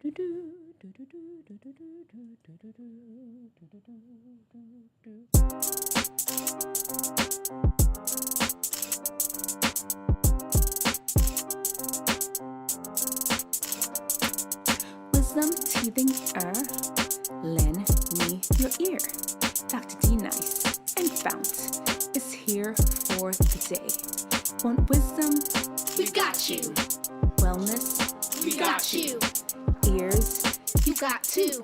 Wisdom teething lend me your ear. Dr. D Nice and FOUNT is here for the day. Want wisdom? We've got you. Wellness? We got you. Ears? You got two.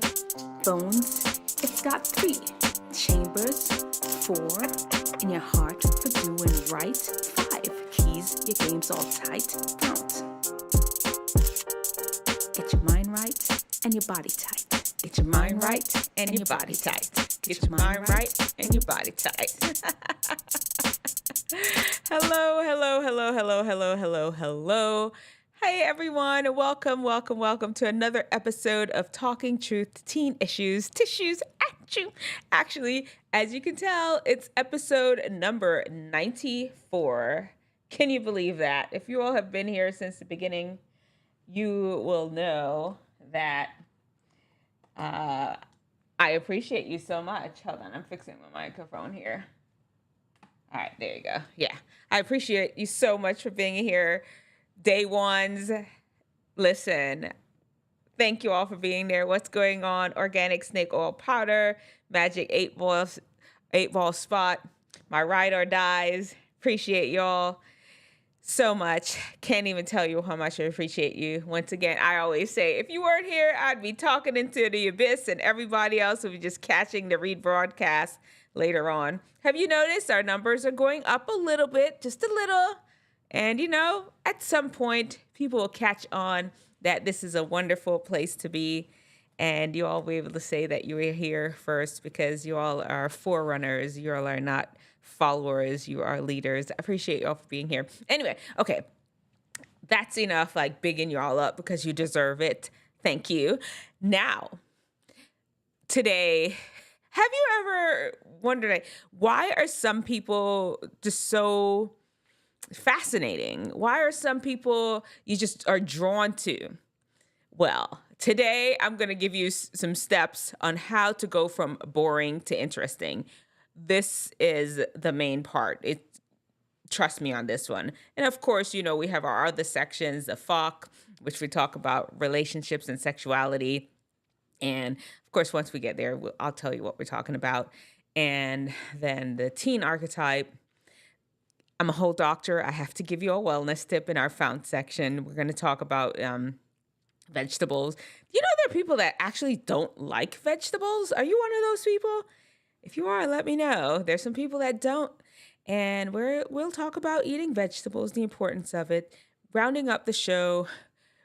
Phones? It's got 3. Chambers? 4. In your heart for doing right? 5. Keys? Your game's all tight? FOUNT. Get your mind right and your body tight. Get your mind right and your body tight. Get your mind right and your body tight. Hello. Hey everyone, welcome to another episode of Talking Truth to Teen Issues, Tissues, Actually, as you can tell, it's episode number 94. Can you believe that? If you all have been here since the beginning, you will know that I appreciate you so much. Hold on, I'm fixing my microphone here. All right, there you go. Yeah, I appreciate you so much for being here. Day ones, listen, thank you all for being there. What's going on? Organic snake oil powder, magic 8-ball spot, my ride or dies. Appreciate y'all so much. Can't even tell you how much I appreciate you. Once again, I always say, if you weren't here, I'd be talking into the abyss and everybody else would be just catching the rebroadcast later on. Have you noticed our numbers are going up a little bit, just a little? And at some point, people will catch on that this is a wonderful place to be. And you all will be able to say that you were here first because you all are forerunners. You all are not followers. You are leaders. I appreciate you all for being here. Anyway, okay. That's enough bigging you all up because you deserve it. Thank you. Now, today, have you ever wondered why are some people just so fascinating? Why are some people you just are drawn to? Well, today I'm going to give you some steps on how to go from boring to interesting. This is the main part. Trust me on this one. And of course, we have our other sections, the FOCK, which we talk about relationships and sexuality. And of course, once we get there, I'll tell you what we're talking about. And then the teen archetype. I'm a whole doctor. I have to give you a wellness tip in our FOUNT section. We're going to talk about vegetables. There are people that actually don't like vegetables. Are you one of those people? If you are, let me know. There's some people that don't. And we'll talk about eating vegetables, the importance of it, rounding up the show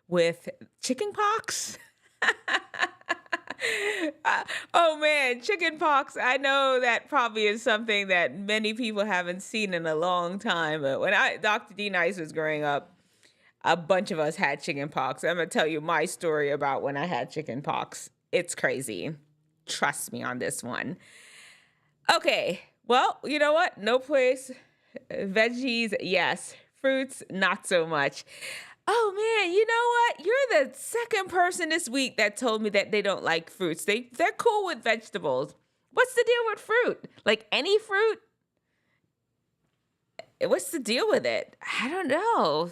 with chicken pox. Oh man, chicken pox. I know that probably is something that many people haven't seen in a long time. But when Dr. D Nice was growing up, a bunch of us had chicken pox. I'm going to tell you my story about when I had chicken pox. It's crazy. Trust me on this one. Okay. Well, you know what? No place. Veggies, yes. Fruits, not so much. Oh man, you know what? You're the second person this week that told me that they don't like fruits. They're cool with vegetables. What's the deal with fruit? Like any fruit? What's the deal with it? I don't know.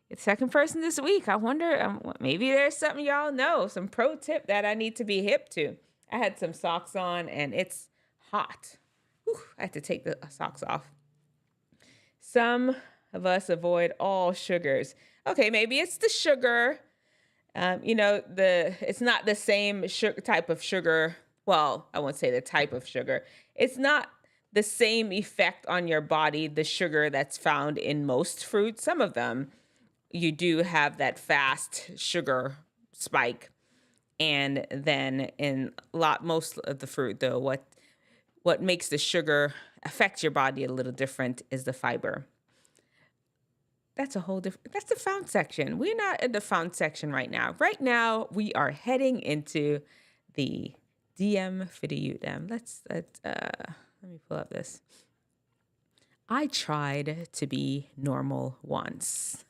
It's second person this week. I wonder, maybe there's something y'all know, some pro tip that I need to be hip to. I had some socks on and it's hot. Whew, I had to take the socks off. Some of us avoid all sugars. Okay, maybe it's the sugar. It's not the same type of sugar. Well, I won't say the type of sugar. It's not the same effect on your body, the sugar that's found in most fruits. Some of them, you do have that fast sugar spike. And then in most of the fruit, though, what makes the sugar affect your body a little different is the fiber. That's the FOUNT section. We're not in the FOUNT section right now. Right now, we are heading into the DM for the yute. Let me pull up this. I tried to be normal once.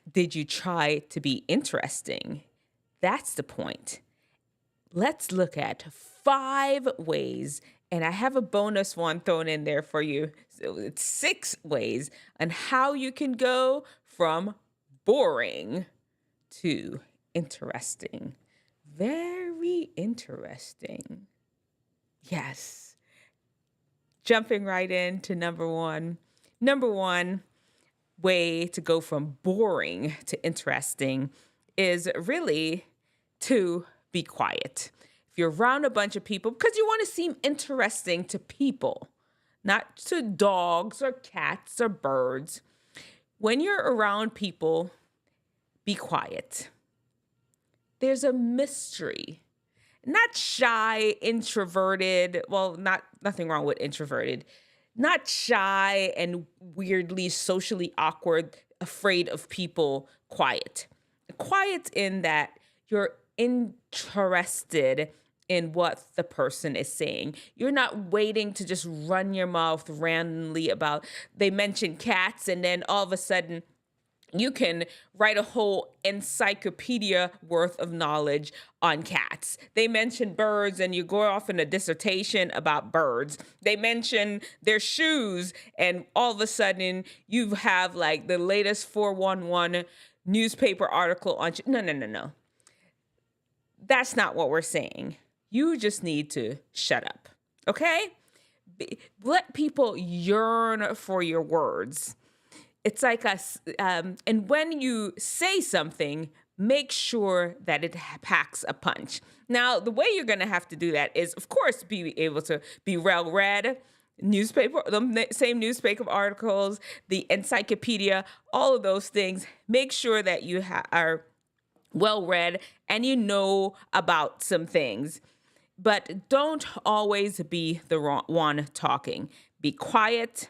Did you try to be interesting? That's the point. Let's look at 5 ways, and I have a bonus one thrown in there for you. So it's 6 ways on how you can go from boring to interesting. Very interesting. Yes. Jumping right into number 1. Number 1 way to go from boring to interesting is really to be quiet. If you're around a bunch of people, because you want to seem interesting to people, not to dogs or cats or birds. When you're around people, be quiet. There's a mystery. Not shy, introverted. Well, nothing wrong with introverted. Not shy and weirdly socially awkward, afraid of people, quiet. Quiet in that you're interested in what the person is saying. You're not waiting to just run your mouth randomly about, they mention cats, and then all of a sudden you can write a whole encyclopedia worth of knowledge on cats. They mention birds and you go off in a dissertation about birds. They mention their shoes and all of a sudden you have like the latest 411 newspaper article on No. That's not what we're saying. You just need to shut up, okay? Let people yearn for your words. It's like and when you say something, make sure that it packs a punch. Now, the way you're going to have to do that is, of course, be able to be well-read, the same newspaper articles, the encyclopedia, all of those things. Make sure that you are well-read and you know about some things. But don't always be the one talking. Be quiet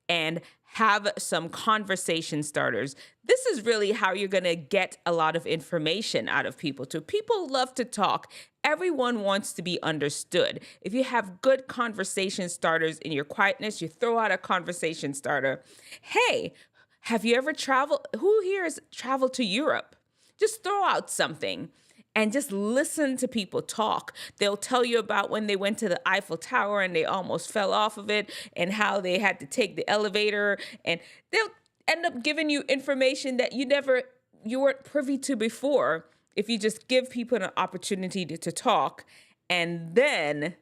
and have some conversation starters. This is really how you're going to get a lot of information out of people too. People love to talk. Everyone wants to be understood. If you have good conversation starters in your quietness, you throw out a conversation starter. Hey, have you ever traveled? Who here has traveled to Europe? Just throw out something and just listen to people talk. They'll tell you about when they went to the Eiffel Tower and they almost fell off of it and how they had to take the elevator, and they'll end up giving you information that you weren't privy to before if you just give people an opportunity to talk and then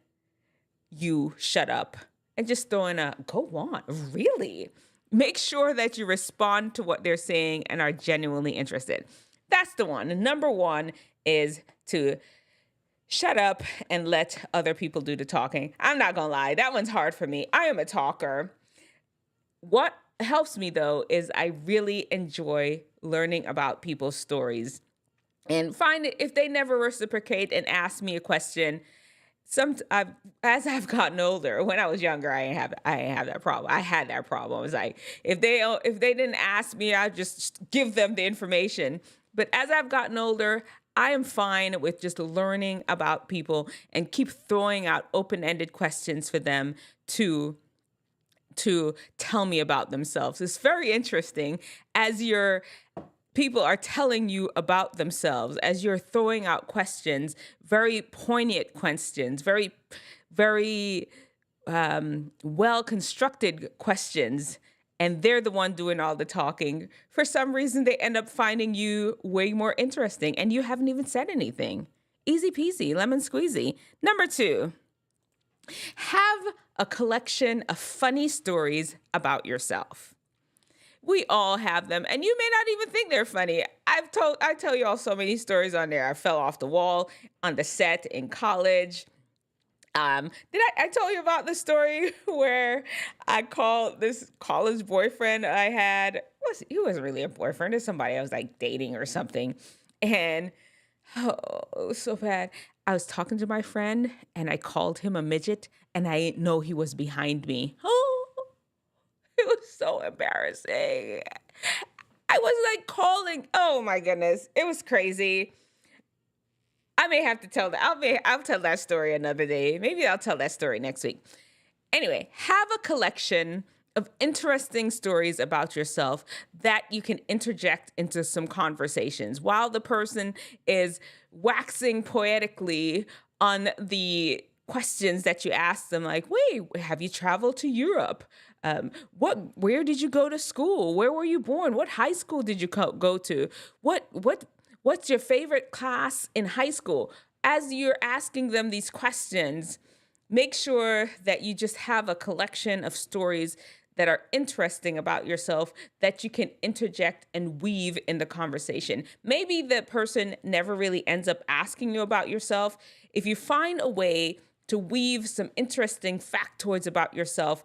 you shut up and just throw in go on, really? Make sure that you respond to what they're saying and are genuinely interested. That's the one. Number 1 is to shut up and let other people do the talking. I'm not going to lie. That one's hard for me. I am a talker. What helps me, though, is I really enjoy learning about people's stories and find it if they never reciprocate and ask me a question. As I've gotten older, when I was younger, I didn't have that problem. I had that problem. It was like, if they didn't ask me, I'd just give them the information. But as I've gotten older, I am fine with just learning about people and keep throwing out open-ended questions for them to tell me about themselves. It's very interesting as your people are telling you about themselves, as you're throwing out questions, very poignant questions, very, very well-constructed questions. And they're the one doing all the talking. For some reason, they end up finding you way more interesting, and you haven't even said anything. Easy peasy, lemon squeezy. Number 2, have a collection of funny stories about yourself. We all have them, and you may not even think they're funny. I tell you all so many stories on there. I fell off the wall on the set in college. I told you about the story where I called this college boyfriend I had? He wasn't really a boyfriend. It's somebody I was like dating or something. And it was so bad. I was talking to my friend and I called him a midget and I didn't know he was behind me. Oh, it was so embarrassing. I was like calling. Oh my goodness. It was crazy. I may have to tell that. I'll tell that story another day. Maybe I'll tell that story next week. Anyway, have a collection of interesting stories about yourself that you can interject into some conversations while the person is waxing poetically on the questions that you ask them, like, wait, have you traveled to Europe? Where did you go to school? Where were you born? What high school did you go to? What's your favorite class in high school? As you're asking them these questions, make sure that you just have a collection of stories that are interesting about yourself that you can interject and weave in the conversation. Maybe the person never really ends up asking you about yourself. If you find a way to weave some interesting factoids about yourself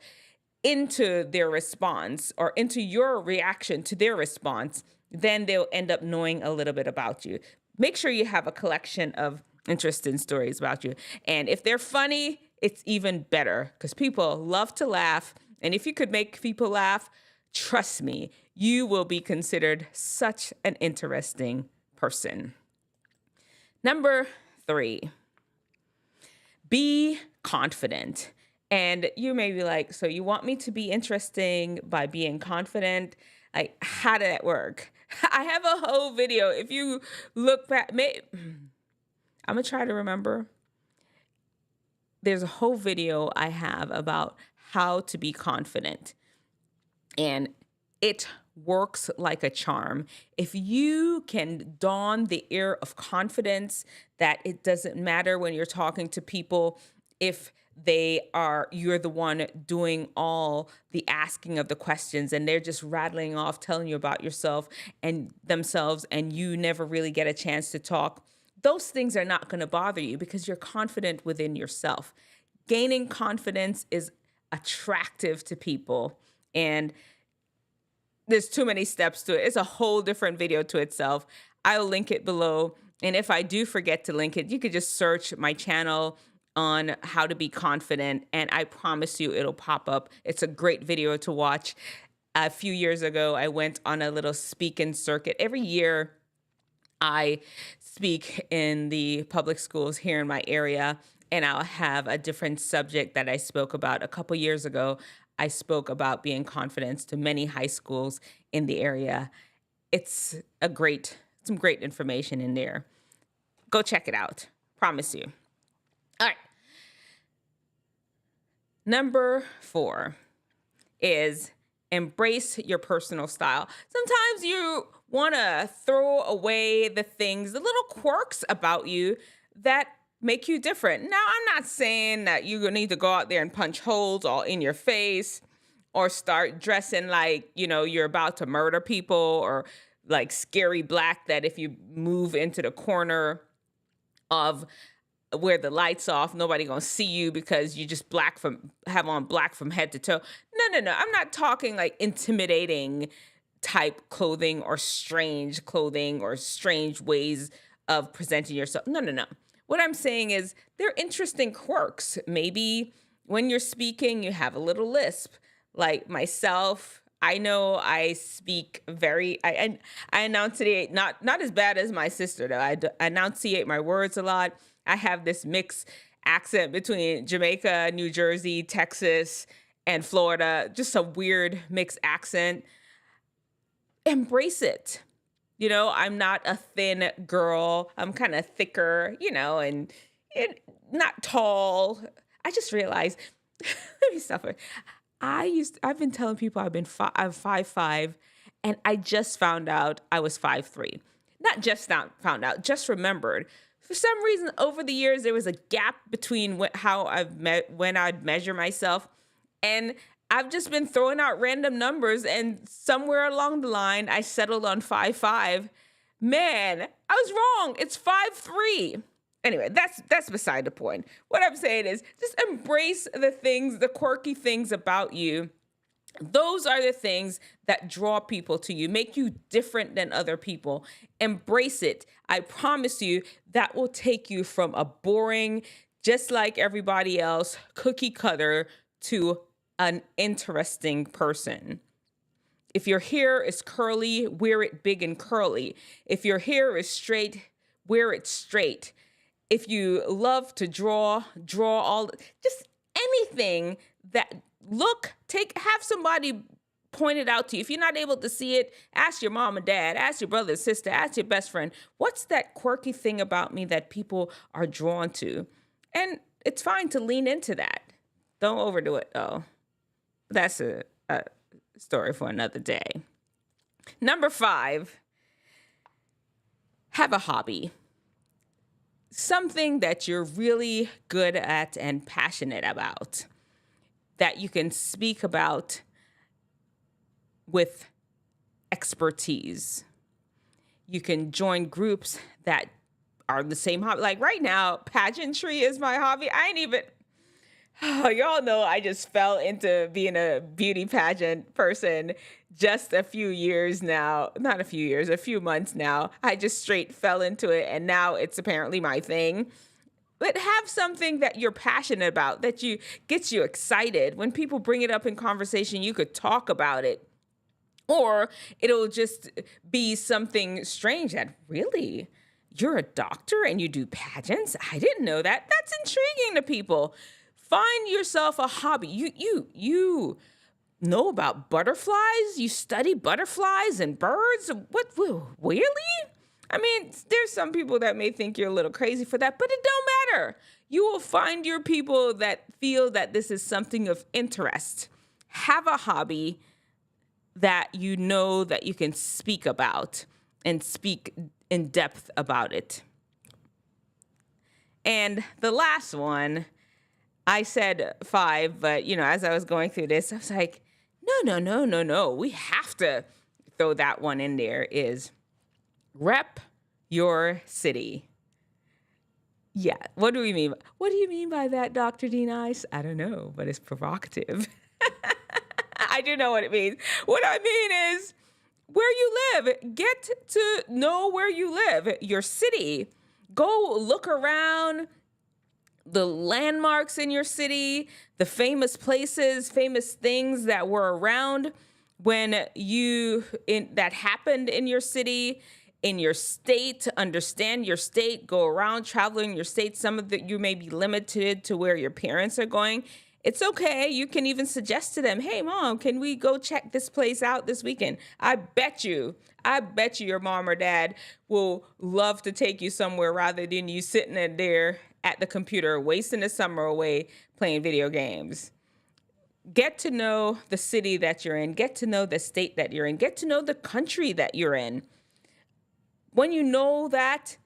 into their response or into your reaction to their response, then they'll end up knowing a little bit about you. Make sure you have a collection of interesting stories about you. And if they're funny, it's even better because people love to laugh. And if you could make people laugh, trust me, you will be considered such an interesting person. Number 3, be confident. And you may be like, so you want me to be interesting by being confident? Like, how did that work? I have a whole video. If you look back, I'm going to try to remember. There's a whole video I have about how to be confident. And it works like a charm. If you can don the air of confidence that it doesn't matter when you're talking to people if you're the one doing all the asking of the questions and they're just rattling off, telling you about yourself and themselves, and you never really get a chance to talk. Those things are not going to bother you because you're confident within yourself. Gaining confidence is attractive to people, and there's too many steps to it. It's a whole different video to itself. I'll link it below. And if I do forget to link it, you could just search my channel on how to be confident, and I promise you it'll pop up. It's a great video to watch. A few years ago, I went on a little speaking circuit. Every year, I speak in the public schools here in my area, and I'll have a different subject that I spoke about. A couple years ago, I spoke about being confident to many high schools in the area. It's some great information in there. Go check it out. Promise you. All right. Number 4 is embrace your personal style. Sometimes you want to throw away the little quirks about you that make you different. Now, I'm not saying that you need to go out there and punch holes all in your face or start dressing like, you're about to murder people, or like Scary Black, that if you move into the corner of where the light's off, nobody gonna see you because you just have on black from head to toe. No. I'm not talking like intimidating type clothing or strange clothing or strange ways of presenting yourself. No. What I'm saying is they're interesting quirks. Maybe when you're speaking, you have a little lisp. Like myself, I know I speak I enunciate, not as bad as my sister though. I enunciate my words a lot. I have this mixed accent between Jamaica, New Jersey, Texas, and Florida. Just a weird mixed accent. Embrace it. I'm not a thin girl. I'm kind of thicker, and not tall. I just realized, let me stop it. I've been telling people I'm 5'5", and I just found out I was 5'3". Not just found out, just remembered. For some reason, over the years, there was a gap between when I'd measure myself, and I've just been throwing out random numbers, and somewhere along the line, I settled on 5'5". Man, I was wrong. It's 5'3". Anyway, that's beside the point. What I'm saying is just embrace the quirky things about you. Those are the things that draw people to you, make you different than other people. Embrace it. I promise you that will take you from a boring, just like everybody else, cookie cutter to an interesting person. If your hair is curly, wear it big and curly. If your hair is straight, wear it straight. If you love to draw just anything that have somebody point it out to you. If you're not able to see it, ask your mom and dad, ask your brother and sister, ask your best friend, what's that quirky thing about me that people are drawn to? And it's fine to lean into that. Don't overdo it, though. That's a story for another day. Number 5, have a hobby. Something that you're really good at and passionate about, that you can speak about with expertise. You can join groups that are the same hobby. Like right now, pageantry is my hobby. Y'all know I just fell into being a beauty pageant person just a few months now. I just straight fell into it, and now it's apparently my thing. But have something that you're passionate about, that gets you excited. When people bring it up in conversation, you could talk about it. Or it'll just be something strange that, really, you're a doctor and you do pageants? I didn't know that. That's intriguing to people. Find yourself a hobby. You know about butterflies? You study butterflies and birds? What, really? I mean, there's some people that may think you're a little crazy for that, but it don't matter. You will find your people that feel that this is something of interest. Have a hobby that you know that you can speak about and speak in depth about it. And the last one, I said 5, but as I was going through this, I was like, no. We have to throw that one in there, is rep your city. Yeah. What do we mean? What do you mean by that, Dr. D. Nice? I don't know, but it's provocative. I do know what it means. What I mean is where you live. Get to know where you live, your city. Go look around the landmarks in your city, the famous places, famous things that were around when that happened in your city, in your state. Understand your state. Go around traveling your state. Some of you may be limited to where your parents are going. It's okay. You can even suggest to them, hey, Mom, can we go check this place out this weekend? I bet you your mom or dad will love to take you somewhere rather than you sitting there at the computer, wasting the summer away playing video games. Get to know the city that you're in. Get to know the state that you're in. Get to know the country that you're in. When you know that,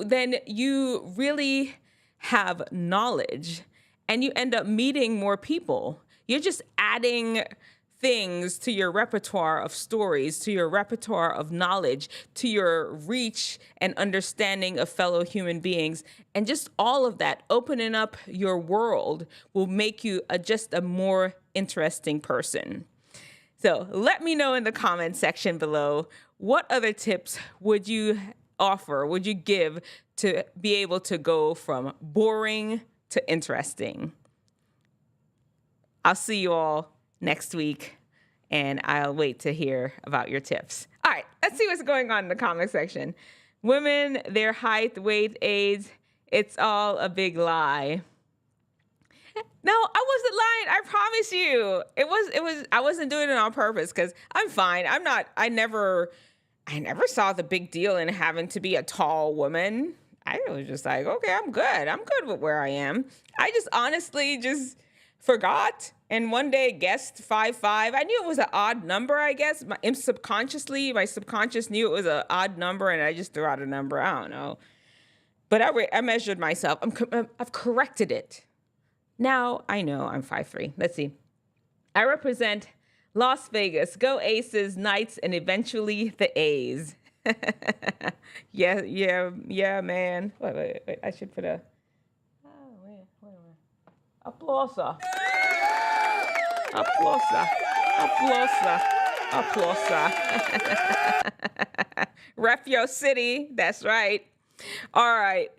then you really have knowledge. And you end up meeting more people. You're just adding things to your repertoire of stories, to your repertoire of knowledge, to your reach and understanding of fellow human beings. And just all of that, opening up your world, will make you just a more interesting person. So let me know in the comment section below, what other tips would you give to be able to go from boring to interesting? I'll see you all next week, and I'll wait to hear about your tips. All right, let's see what's going on in the comment section. Women, their height, weight, age, it's all a big lie. No, I wasn't lying. I promise you. I wasn't doing it on purpose, because I'm fine. I never saw the big deal in having to be a tall woman. I was just like, okay, I'm good. I'm good with where I am. I just honestly just forgot. And one day guessed 5'5". I knew it was an odd number, I guess. My subconscious knew it was an odd number, and I just threw out a number. I don't know. But I measured myself. I've corrected it. Now I know I'm 5'3". Let's see. I represent Las Vegas. Go Aces, Knights, and eventually the A's. Yeah, man. Wait. I should put a... wait. Applausa. Rep your city. That's right. All right.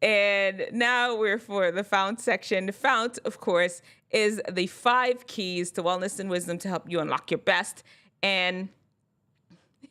And now we're for the FOUNT section. The FOUNT, of course, is the 5 keys to wellness and wisdom to help you unlock your best. And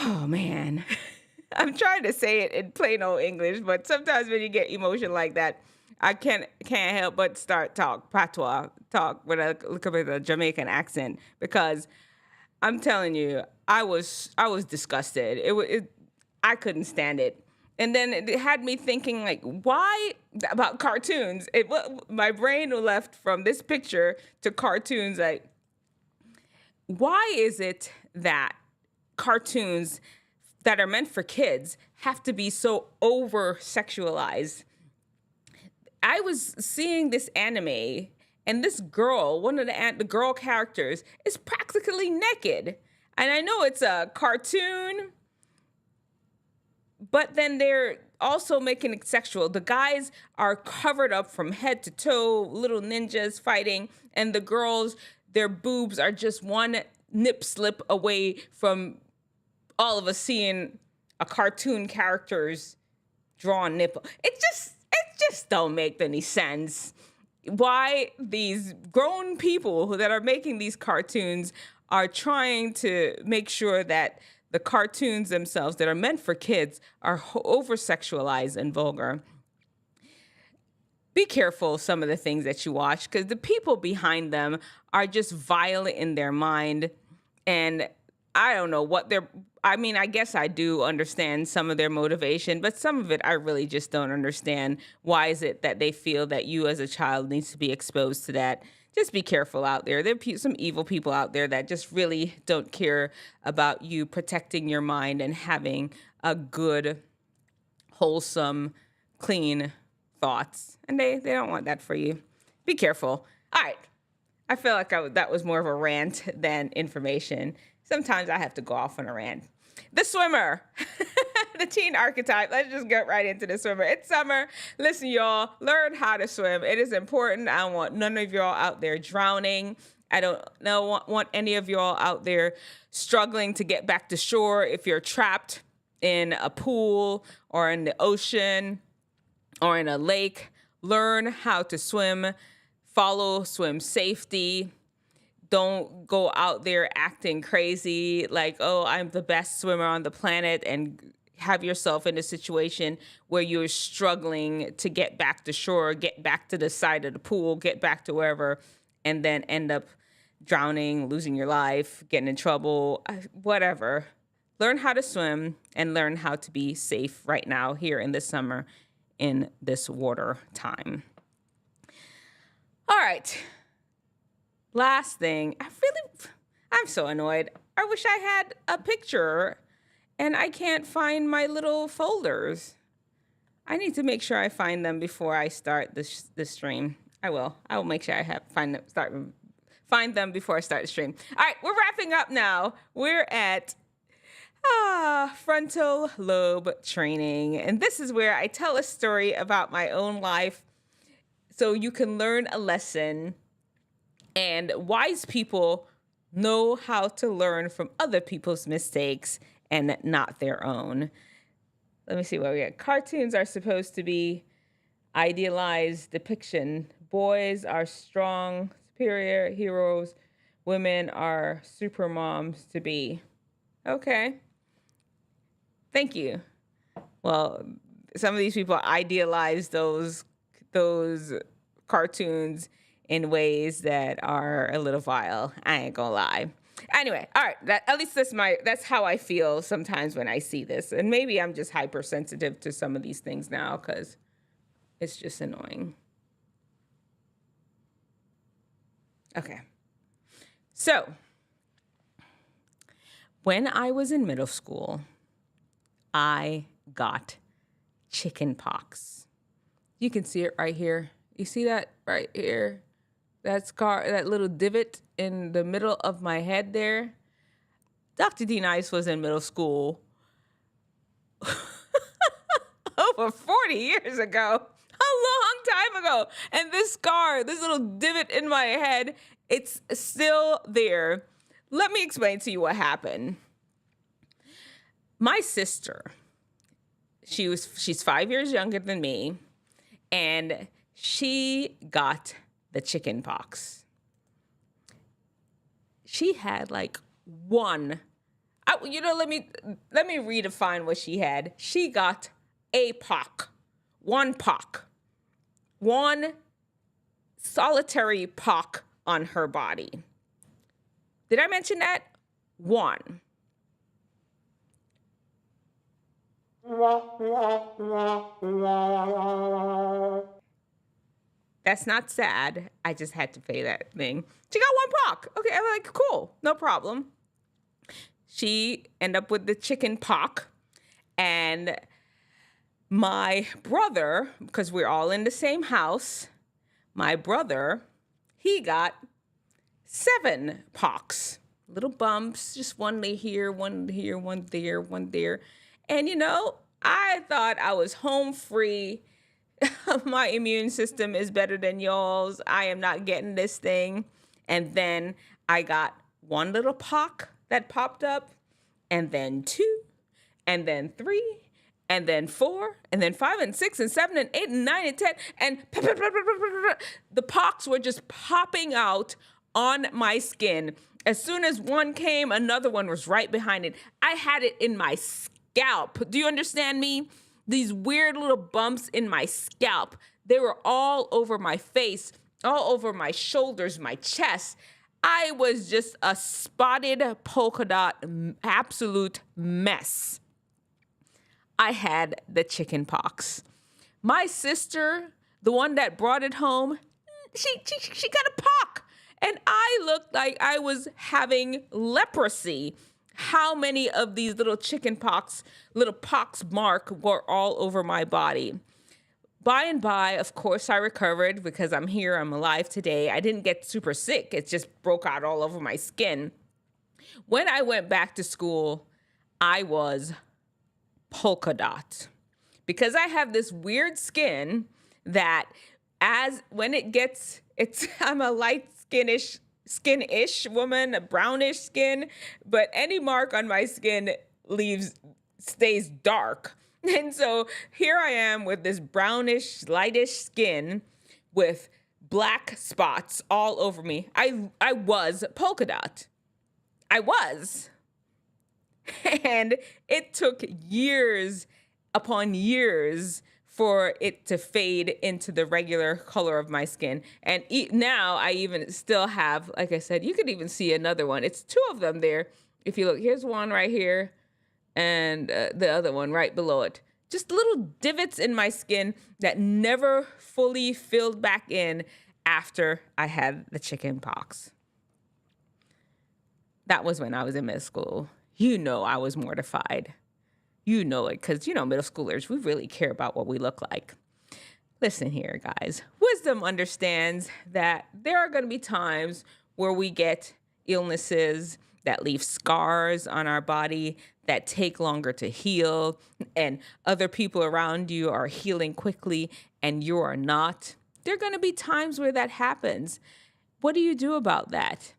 Oh, man. I'm trying to say it in plain old English, but sometimes when you get emotion like that, I can't help but start patois, talk with a look up with a Jamaican accent, because I'm telling you, I was disgusted. I couldn't stand it. And then it had me thinking, like, why about cartoons? My brain left from this picture to cartoons. Like, why is it that cartoons that are meant for kids have to be so over sexualized? I was seeing this anime, and this girl, one of the girl characters, is practically naked. And I know it's a cartoon, but then they're also making it sexual. The guys are covered up from head to toe, little ninjas fighting, and the girls, their boobs are just one nip slip away from all of us seeing a cartoon character's drawn nipple. It just don't make any sense. Why these grown people that are making these cartoons are trying to make sure that the cartoons themselves that are meant for kids are over-sexualized and vulgar. Be careful of some of the things that you watch, because the people behind them are just violent in their mind. And I don't know what I guess I do understand some of their motivation, but some of it I really just don't understand. Why is it that they feel that you as a child needs to be exposed to that? Just be careful out there. There are some evil people out there that just really don't care about you protecting your mind and having a good, wholesome, clean thoughts. And they don't want that for you. Be careful. All right. I feel like that was more of a rant than information. Sometimes I have to go off on a rant. The swimmer, the teen archetype. Let's just get right into the swimmer. It's summer. Listen, y'all, learn how to swim. It is important. I don't want none of y'all out there drowning. I don't want any of y'all out there struggling to get back to shore. If you're trapped in a pool or in the ocean or in a lake, learn how to swim. Follow swim safety. Don't go out there acting crazy like, oh, I'm the best swimmer on the planet, and have yourself in a situation where you're struggling to get back to shore, get back to the side of the pool, get back to wherever, and then end up drowning, losing your life, getting in trouble, whatever. Learn how to swim and learn how to be safe right now here in the summer in this water time. All right. Last thing, I'm so annoyed. I wish I had a picture and I can't find my little folders. I need to make sure I find them before I start this stream. I will make sure I find them before I start the stream. All right, we're wrapping up now. We're at Frontal Lobe Training. And this is where I tell a story about my own life so you can learn a lesson. And wise people know how to learn from other people's mistakes and not their own. Let me see what we got. Cartoons are supposed to be idealized depiction. Boys are strong, superior heroes. Women are super moms to be. Okay. Thank you. Well, some of these people idealize those cartoons in ways that are a little vile. I ain't gonna lie. Anyway, all right. At least that's how I feel sometimes when I see this. And maybe I'm just hypersensitive to some of these things now because it's just annoying. Okay. So, when I was in middle school, I got chicken pox. You can see it right here. You see that right here? That little divot in the middle of my head there. Dr. D. Nice was in middle school over 40 years ago. A long time ago. And this scar, this little divot in my head, it's still there. Let me explain to you what happened. My sister, she's 5 years younger than me, and she got the chicken pox. She had like one, Let me redefine what she had. She got a pock, one pock, one solitary pock on her body. Did I mention that? One. That's not sad. I just had to pay that thing. She got one pock. Okay, I'm like, cool, no problem. She ended up with the chicken pock, and my brother, because we're all in the same house, my brother, he got 7 pocks, little bumps, just one here, one here, one there, one there. And, I thought I was home free. My immune system is better than y'all's. I am not getting this thing. And then I got one little pock that popped up, and then 2, and then 3, and then 4, and then 5, and 6, and 7, and 8, and 9, and 10, and the pocks were just popping out on my skin. As soon as one came, another one was right behind it. I had it in my scalp. Do you understand me? These weird little bumps in my scalp. They were all over my face, all over my shoulders, my chest. I was just a spotted polka dot absolute mess. I had the chicken pox. My sister, the one that brought it home, she got a pock. And I looked like I was having leprosy. How many of these little chicken pox, little pox mark were all over my body? By and by, of course, I recovered because I'm here, I'm alive today. I didn't get super sick. It just broke out all over my skin. When I went back to school, I was polka dot because I have this weird skin that I'm a light skin-ish woman, a brownish skin, but any mark on my skin stays dark. And so here I am with this brownish, lightish skin with black spots all over me. I was polka dot. I was. And it took years upon years for it to fade into the regular color of my skin. And now I even still have, like I said, you could even see another one. It's 2 of them there. If you look, here's one right here and the other one right below it. Just little divots in my skin that never fully filled back in after I had the chicken pox. That was when I was in middle school. I was mortified. You know it, because, middle schoolers, we really care about what we look like. Listen here, guys. Wisdom understands that there are going to be times where we get illnesses that leave scars on our body that take longer to heal, and other people around you are healing quickly and you are not. There are going to be times where that happens. What do you do about that?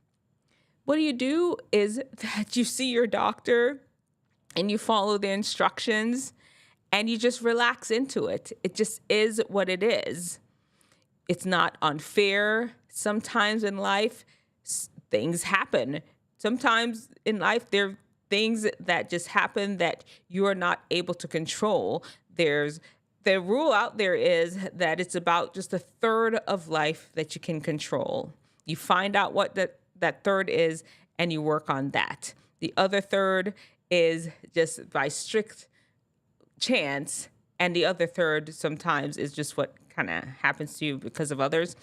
What you do is that you see your doctor and you follow the instructions and you just relax into it. It just is what it is. It's not unfair. Sometimes in life, things happen. Sometimes in life, there are things that just happen that you are not able to control. The rule out there is that it's about just 1/3 of life that you can control. You find out what that third is and you work on that. The other third is just by strict chance, and the other third sometimes is just what kind of happens to you because of others.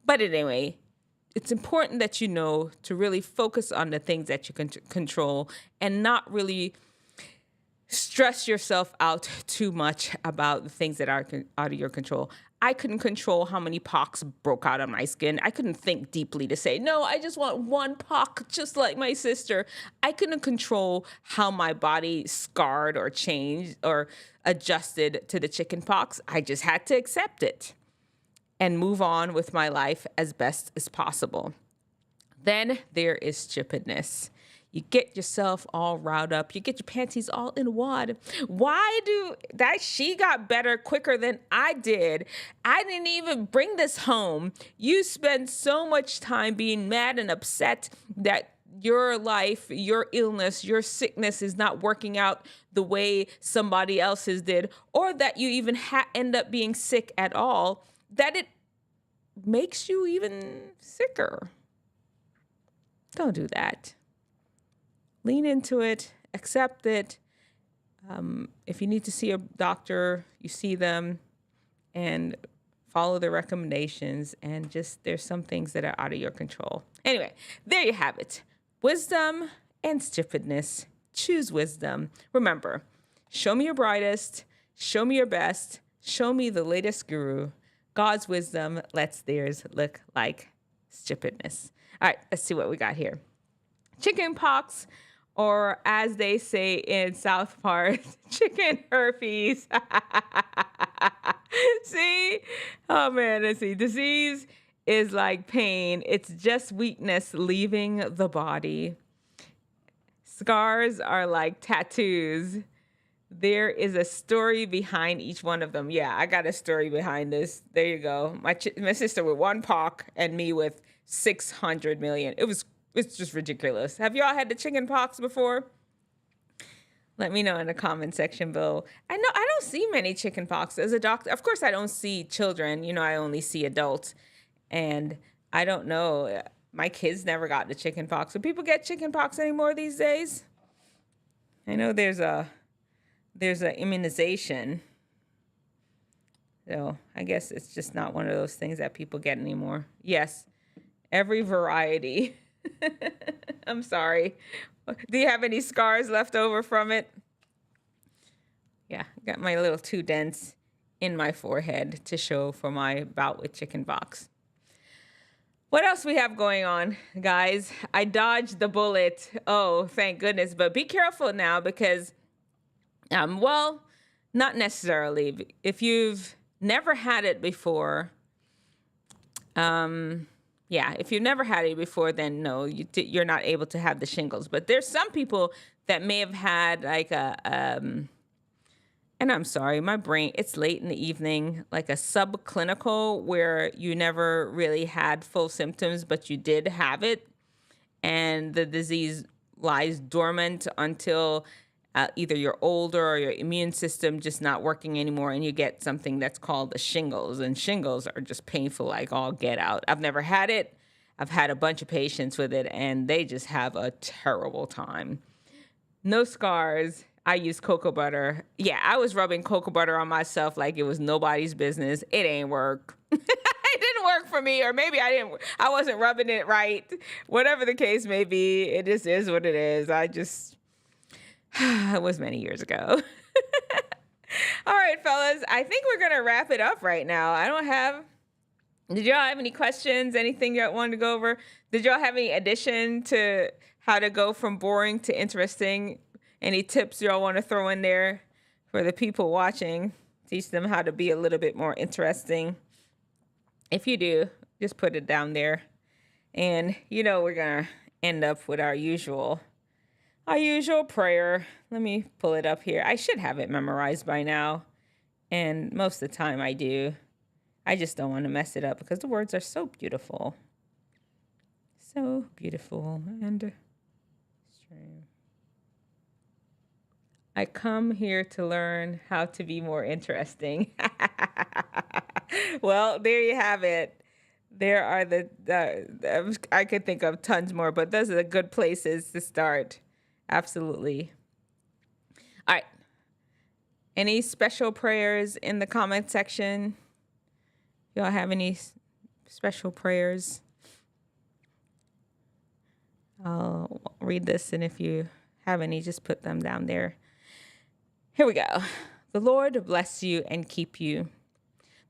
But anyway, it's important that you know to really focus on the things that you can control and not really stress yourself out too much about the things that are out of your control. I couldn't control how many pocks broke out on my skin. I couldn't think deeply to say, no, I just want one pock just like my sister. I couldn't control how my body scarred or changed or adjusted to the chicken pox. I just had to accept it and move on with my life as best as possible. Then there is stupidness. You get yourself all riled up. You get your panties all in a wad. She got better quicker than I did. I didn't even bring this home. You spend so much time being mad and upset that your life, your illness, your sickness is not working out the way somebody else's did, or that you even end up being sick at all, that it makes you even sicker. Don't do that. Lean into it, accept it. If you need to see a doctor, you see them and follow the recommendations. And just, there's some things that are out of your control. Anyway, there you have it. Wisdom and stupidness. Choose wisdom. Remember, show me your brightest, show me your best, show me the latest guru. God's wisdom lets theirs look like stupidness. All right, let's see what we got here. Chicken pox, or as they say in South Park, chicken herpes. See? Oh man, let's see. Disease is like pain. It's just weakness leaving the body. Scars are like tattoos. There is a story behind each one of them. Yeah, I got a story behind this. There you go. My sister with one pox and me with 600 million. It's just ridiculous. Have y'all had the chicken pox before? Let me know in the comment section below. I know I don't see many chicken pox as a doctor. Of course, I don't see children. You know, I only see adults. And I don't know. My kids never got the chicken pox. Do people get chicken pox anymore these days? I know there's a immunization. So I guess it's just not one of those things that people get anymore. Yes, every variety. I'm sorry. Do you have any scars left over from it? Yeah, got my little 2 dents in my forehead to show for my bout with chicken pox. What else we have going on, guys? I dodged the bullet. Oh, thank goodness. But be careful now because, well, not necessarily. If you've never had it before, if you've never had it before, then no, you're not able to have the shingles. But there's some people that may have had like and I'm sorry, my brain, it's late in the evening, like a subclinical where you never really had full symptoms, but you did have it. And the disease lies dormant until either you're older or your immune system just not working anymore, and you get something that's called the shingles. And shingles are just painful, like all get out. I've never had it. I've had a bunch of patients with it, and they just have a terrible time. No scars. I use cocoa butter. Yeah, I was rubbing cocoa butter on myself like it was nobody's business. It ain't work. It didn't work for me, or maybe I wasn't rubbing it right. Whatever the case may be, it just is what it is. It was many years ago. All right, fellas, I think we're going to wrap it up right now. Did y'all have any questions? Anything y'all wanted to go over? Did y'all have any addition to how to go from boring to interesting? Any tips y'all want to throw in there for the people watching? Teach them how to be a little bit more interesting. If you do, just put it down there. And we're going to end up with our usual prayer. Let me pull it up here. I should have it memorized by now. And most of the time I do. I just don't want to mess it up because the words are so beautiful. So beautiful and strange. I come here to learn how to be more interesting. Well, there you have it. There are I could think of tons more, but those are the good places to start. Absolutely. All right. Any special prayers in the comment section? Y'all have any special prayers? I'll read this, and if you have any, just put them down there. Here we go. The Lord bless you and keep you.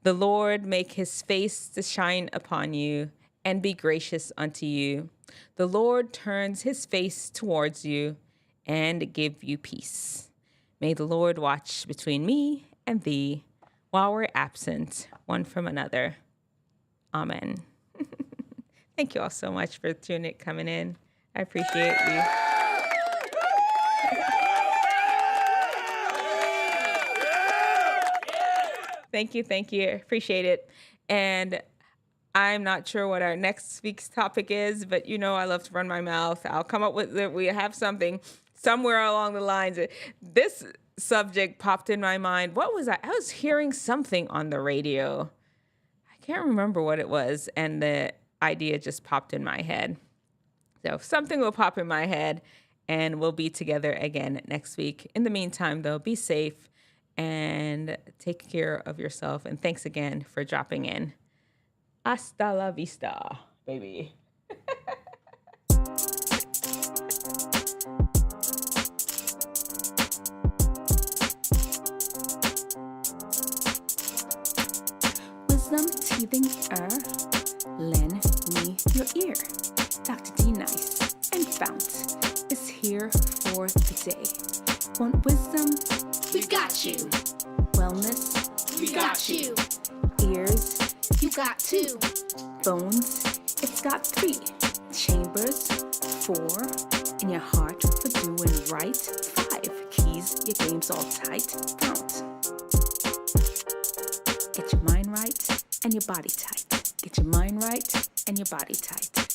The Lord make his face to shine upon you and be gracious unto you. The Lord turns his face towards you and give you peace. May the Lord watch between me and thee while we're absent one from another. Amen. Thank you all so much for coming in. I appreciate you. Thank you. Appreciate it. And I'm not sure what our next week's topic is, but you know I love to run my mouth. I'll come up with it. We have something somewhere along the lines. This subject popped in my mind. What was I? I was hearing something on the radio. I can't remember what it was, and the idea just popped in my head. So something will pop in my head, and we'll be together again next week. In the meantime, though, be safe and take care of yourself. And thanks again for dropping in. Hasta la vista, baby. Wisdom teething lend me your ear. Dr. D Nice and FOUNT is here for the day. Want wisdom? We've got you. Wellness? We got you. Ears? You got two. Bones? It's got 3. Chambers? 4. In your heart for doing right? 5. Keys, your game's all tight. FOUNT. Get your mind right and your body tight. Get your mind right and your body tight.